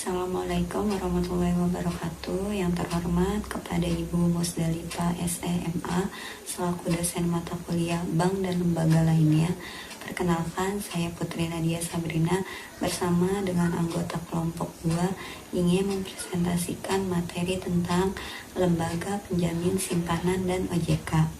Assalamualaikum warahmatullahi wabarakatuh. Yang terhormat kepada Ibu Musdalifah SEMA selaku dosen mata kuliah Bank dan lembaga lainnya. Perkenalkan, saya Putri Nadia Sabrina bersama dengan anggota kelompok 2 ingin mempresentasikan materi tentang lembaga penjamin simpanan dan OJK.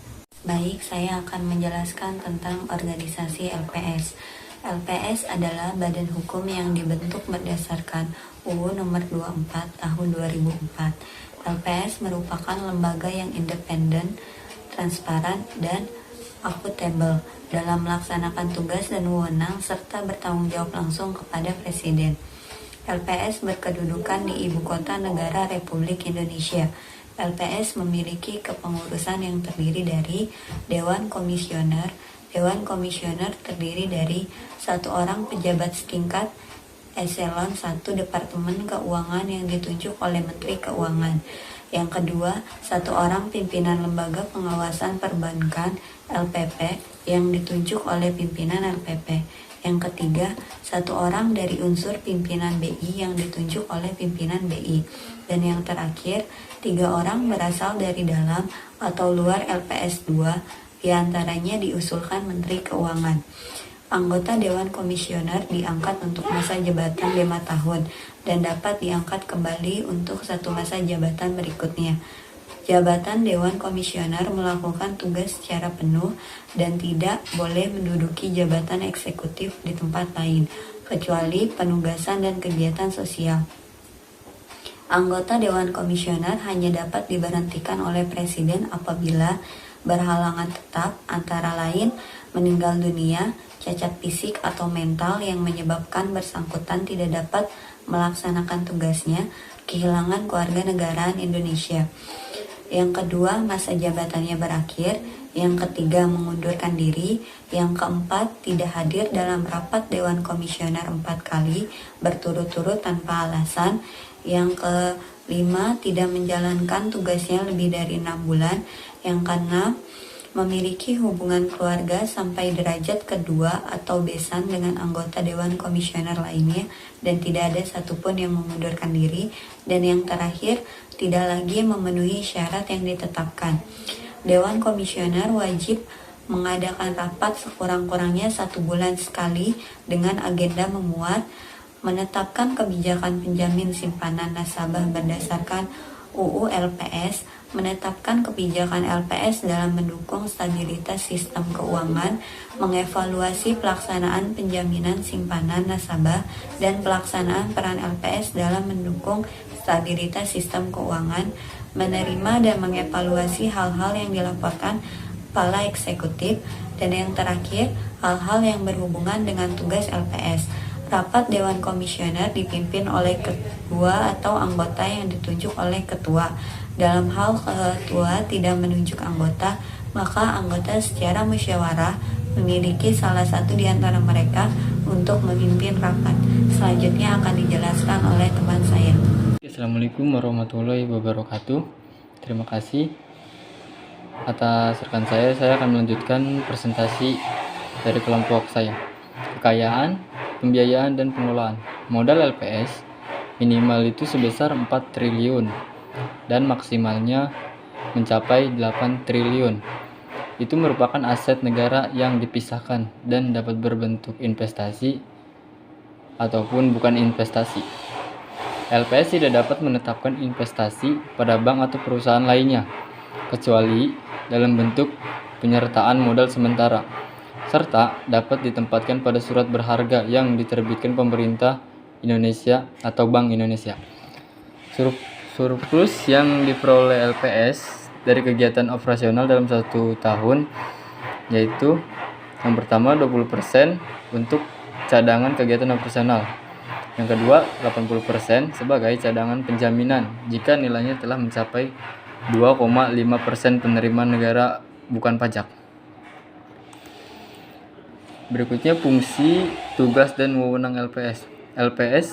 Baik, saya akan menjelaskan tentang organisasi LPS. LPS adalah badan hukum yang dibentuk berdasarkan UU Nomor 24 Tahun 2004. LPS merupakan lembaga yang independen, transparan, dan akuntabel dalam melaksanakan tugas dan wewenang serta bertanggung jawab langsung kepada Presiden. LPS berkedudukan di Ibu Kota Negara Republik Indonesia. LPS memiliki kepengurusan yang terdiri dari Dewan Komisioner. Dewan Komisioner terdiri dari 1 orang pejabat setingkat Eselon 1 Departemen Keuangan yang ditunjuk oleh Menteri Keuangan. Yang kedua, 1 orang pimpinan Lembaga Pengawasan Perbankan LPP yang ditunjuk oleh pimpinan LPP. Yang ketiga, 1 orang dari unsur pimpinan BI yang ditunjuk oleh pimpinan BI. Dan yang terakhir, 3 orang berasal dari dalam atau luar LPS 2, diantaranya diusulkan Menteri Keuangan. Anggota Dewan Komisioner diangkat untuk masa jabatan 5 tahun dan dapat diangkat kembali untuk 1 masa jabatan berikutnya. Jabatan Dewan Komisioner melakukan tugas secara penuh dan tidak boleh menduduki jabatan eksekutif di tempat lain, kecuali penugasan dan kegiatan sosial. Anggota Dewan Komisioner hanya dapat diberhentikan oleh Presiden apabila berhalangan tetap, antara lain meninggal dunia, cacat fisik atau mental yang menyebabkan bersangkutan tidak dapat melaksanakan tugasnya, kehilangan kewarganegaraan Indonesia. Yang kedua, masa jabatannya berakhir. Yang ketiga, mengundurkan diri. Yang keempat, tidak hadir dalam rapat Dewan Komisioner 4 kali berturut-turut tanpa alasan. Yang kelima, tidak menjalankan tugasnya lebih dari 6 bulan. Yang keenam, memiliki hubungan keluarga sampai derajat kedua atau besan dengan anggota Dewan Komisioner lainnya dan tidak ada satupun yang mengundurkan diri. Dan yang terakhir, tidak lagi memenuhi syarat yang ditetapkan. Dewan Komisioner wajib mengadakan rapat sekurang-kurangnya 1 bulan sekali dengan agenda memuat menetapkan kebijakan penjamin simpanan nasabah berdasarkan UU LPS, menetapkan kebijakan LPS dalam mendukung stabilitas sistem keuangan, mengevaluasi pelaksanaan penjaminan simpanan nasabah, dan pelaksanaan peran LPS dalam mendukung stabilitas sistem keuangan, menerima dan mengevaluasi hal-hal yang dilaporkan kepala eksekutif, dan yang terakhir, hal-hal yang berhubungan dengan tugas LPS. Rapat Dewan Komisioner dipimpin oleh ketua atau anggota yang ditunjuk oleh ketua. Dalam hal ketua tidak menunjuk anggota, maka anggota secara musyawarah memiliki salah satu di antara mereka untuk memimpin rapat. Selanjutnya akan dijelaskan oleh teman saya. Assalamualaikum warahmatullahi wabarakatuh. Terima kasih atas rekan saya akan melanjutkan presentasi dari kelompok saya. Kekayaan, pembiayaan dan pengelolaan. Modal LPS minimal itu sebesar 4 triliun dan maksimalnya mencapai 8 triliun. Itu merupakan aset negara yang dipisahkan dan dapat berbentuk investasi ataupun bukan investasi. LPS tidak dapat menetapkan investasi pada bank atau perusahaan lainnya kecuali dalam bentuk penyertaan modal sementara, serta dapat ditempatkan pada surat berharga yang diterbitkan pemerintah Indonesia atau Bank Indonesia. Surplus yang diperoleh LPS dari kegiatan operasional dalam 1 tahun yaitu yang pertama 20% untuk cadangan kegiatan operasional. Yang kedua 80% sebagai cadangan penjaminan jika nilainya telah mencapai 2,5% penerimaan negara bukan pajak. Berikutnya fungsi, tugas, dan wewenang LPS. LPS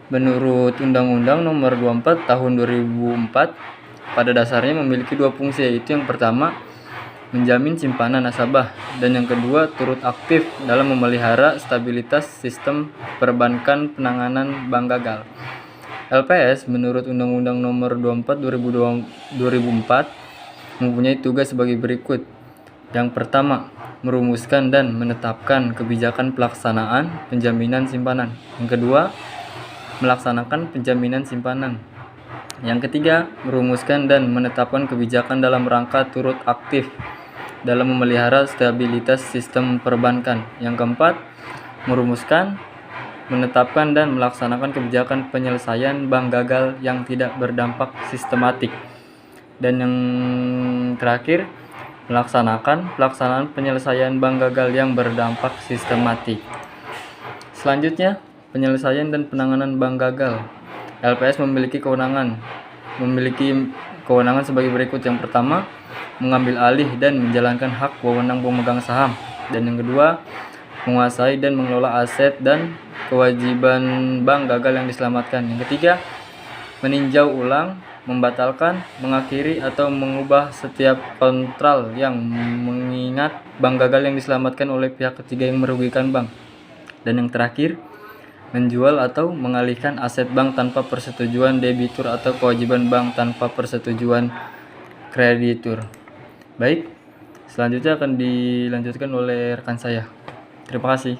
menurut Undang-Undang Nomor 24 Tahun 2004 pada dasarnya memiliki 2 fungsi, yaitu yang pertama menjamin simpanan nasabah, dan yang kedua turut aktif dalam memelihara stabilitas sistem perbankan penanganan bank gagal. LPS menurut Undang-Undang Nomor 24 2004 mempunyai tugas sebagai berikut. Yang pertama, merumuskan dan menetapkan kebijakan pelaksanaan penjaminan simpanan. Yang kedua, melaksanakan penjaminan simpanan. Yang ketiga, merumuskan dan menetapkan kebijakan dalam rangka turut aktif dalam memelihara stabilitas sistem perbankan. Yang keempat, merumuskan, menetapkan dan melaksanakan kebijakan penyelesaian bank gagal yang tidak berdampak sistematik. Dan yang terakhir, melaksanakan pelaksanaan penyelesaian bank gagal yang berdampak sistematik. Selanjutnya, penyelesaian dan penanganan bank gagal. LPS memiliki kewenangan sebagai berikut. Yang pertama, mengambil alih dan menjalankan hak wewenang pemegang saham. Dan yang kedua, menguasai dan mengelola aset dan kewajiban bank gagal yang diselamatkan. Yang ketiga, meninjau ulang, membatalkan, mengakhiri atau mengubah setiap kontrak yang mengingat bank gagal yang diselamatkan oleh pihak ketiga yang merugikan bank. Dan yang terakhir, menjual atau mengalihkan aset bank tanpa persetujuan debitur atau kewajiban bank tanpa persetujuan kreditur. Baik, selanjutnya akan dilanjutkan oleh rekan saya. Terima kasih.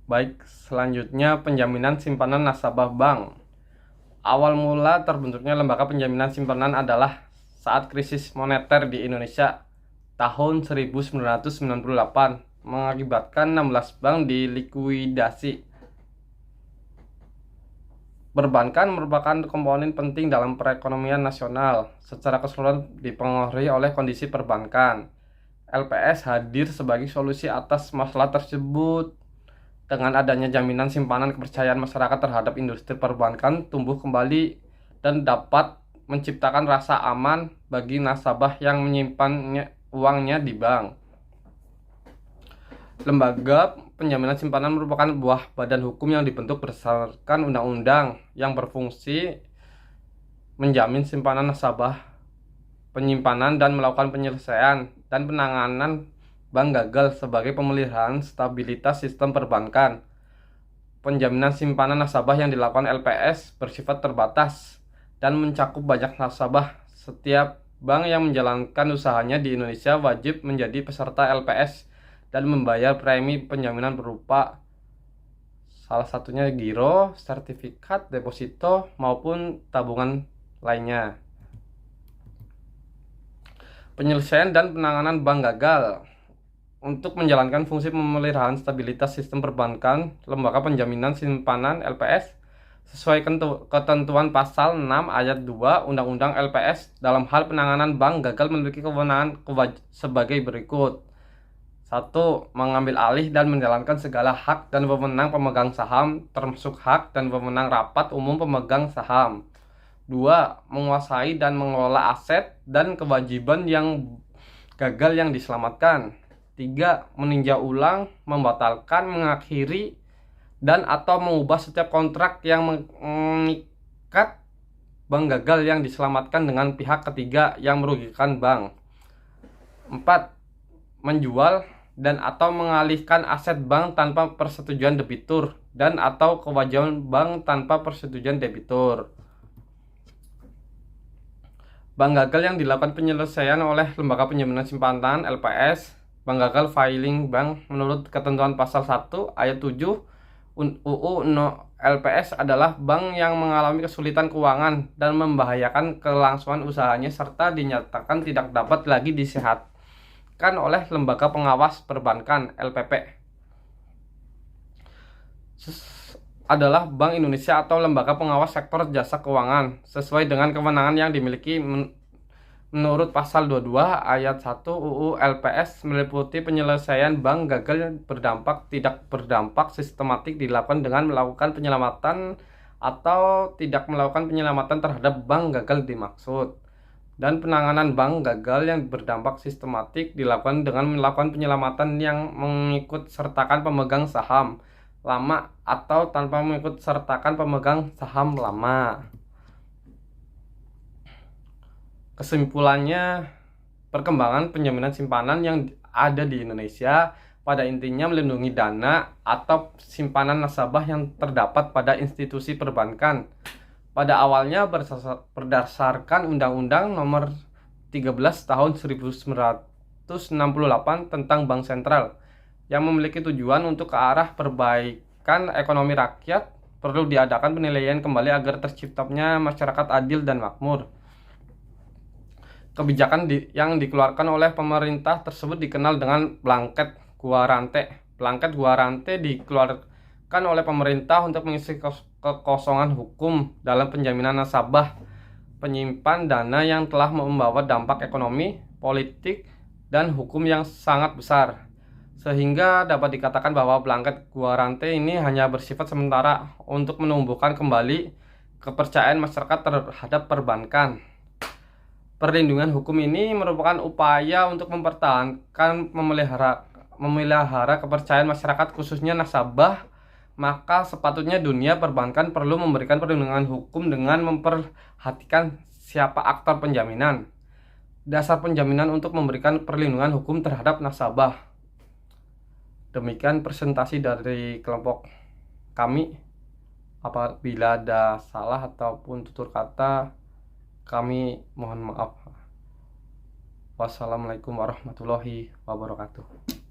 Baik, selanjutnya penjaminan simpanan nasabah bank. Awal mula terbentuknya lembaga penjaminan simpanan adalah saat krisis moneter di Indonesia tahun 1998 mengakibatkan 16 bank dilikuidasi. Perbankan merupakan komponen penting dalam perekonomian nasional. Secara keseluruhan dipengaruhi oleh kondisi perbankan. LPS hadir sebagai solusi atas masalah tersebut. Dengan adanya jaminan simpanan, kepercayaan masyarakat terhadap industri perbankan tumbuh kembali dan dapat menciptakan rasa aman bagi nasabah yang menyimpan uangnya di bank. Lembaga penjaminan simpanan merupakan buah badan hukum yang dibentuk berdasarkan undang-undang yang berfungsi menjamin simpanan nasabah, penyimpanan dan melakukan penyelesaian dan penanganan bank gagal sebagai pemeliharaan stabilitas sistem perbankan. Penjaminan simpanan nasabah yang dilakukan LPS bersifat terbatas dan mencakup banyak nasabah. Setiap bank yang menjalankan usahanya di Indonesia wajib menjadi peserta LPS dan membayar premi penjaminan berupa salah satunya giro, sertifikat, deposito, maupun tabungan lainnya. Penyelesaian dan penanganan bank gagal. Untuk menjalankan fungsi pemeliharaan stabilitas sistem perbankan, Lembaga Penjaminan Simpanan LPS sesuai ketentuan pasal 6 ayat 2 Undang-Undang LPS dalam hal penanganan bank gagal memiliki kewenangan sebagai berikut. 1. Mengambil alih dan menjalankan segala hak dan wewenang pemegang saham, termasuk hak dan wewenang rapat umum pemegang saham. 2. Menguasai dan mengelola aset dan kewajiban yang gagal yang diselamatkan. 3. Meninjau ulang, membatalkan, mengakhiri, dan atau mengubah setiap kontrak yang mengikat bank gagal yang diselamatkan dengan pihak ketiga yang merugikan bank. 4. Menjual dan atau mengalihkan aset bank tanpa persetujuan debitur dan atau kewajiban bank tanpa persetujuan debitur. Bank gagal yang dilakukan penyelesaian oleh Lembaga Penjaminan Simpanan LPS. Bank gagal filing bank menurut ketentuan pasal 1 ayat 7 UU LPS adalah bank yang mengalami kesulitan keuangan dan membahayakan kelangsungan usahanya serta dinyatakan tidak dapat lagi disehatkan oleh Lembaga Pengawas Perbankan LPP. Adalah Bank Indonesia atau lembaga pengawas sektor jasa keuangan sesuai dengan kewenangan yang dimiliki menurut pasal 22 ayat 1 UU LPS meliputi penyelesaian bank gagal tidak berdampak sistematik dilakukan dengan melakukan penyelamatan atau tidak melakukan penyelamatan terhadap bank gagal dimaksud, dan penanganan bank gagal yang berdampak sistematik dilakukan dengan melakukan penyelamatan yang mengikut sertakan pemegang saham lama atau tanpa mengikut sertakan pemegang saham lama. Kesimpulannya, perkembangan penjaminan simpanan yang ada di Indonesia, pada intinya melindungi dana atau simpanan nasabah yang terdapat pada institusi perbankan. Pada awalnya berdasarkan Undang-Undang Nomor 13 Tahun 1968 tentang Bank Sentral yang memiliki tujuan untuk ke arah perbaikan ekonomi rakyat, perlu diadakan penilaian kembali agar terciptanya masyarakat adil dan makmur. Kebijakan yang dikeluarkan oleh pemerintah tersebut dikenal dengan blanket guarante. Blanket guarante dikeluarkan oleh pemerintah untuk mengisi kekosongan hukum dalam penjaminan nasabah penyimpan dana yang telah membawa dampak ekonomi, politik, dan hukum yang sangat besar. Sehingga dapat dikatakan bahwa blanket guarante ini hanya bersifat sementara untuk menumbuhkan kembali kepercayaan masyarakat terhadap perbankan. Perlindungan hukum ini merupakan upaya untuk mempertahankan memelihara kepercayaan masyarakat khususnya nasabah, maka sepatutnya dunia perbankan perlu memberikan perlindungan hukum dengan memperhatikan siapa aktor penjaminan. Dasar penjaminan untuk memberikan perlindungan hukum terhadap nasabah. Demikian presentasi dari kelompok kami. Apabila ada salah ataupun tutur kata, kami mohon maaf. Wassalamualaikum warahmatullahi wabarakatuh.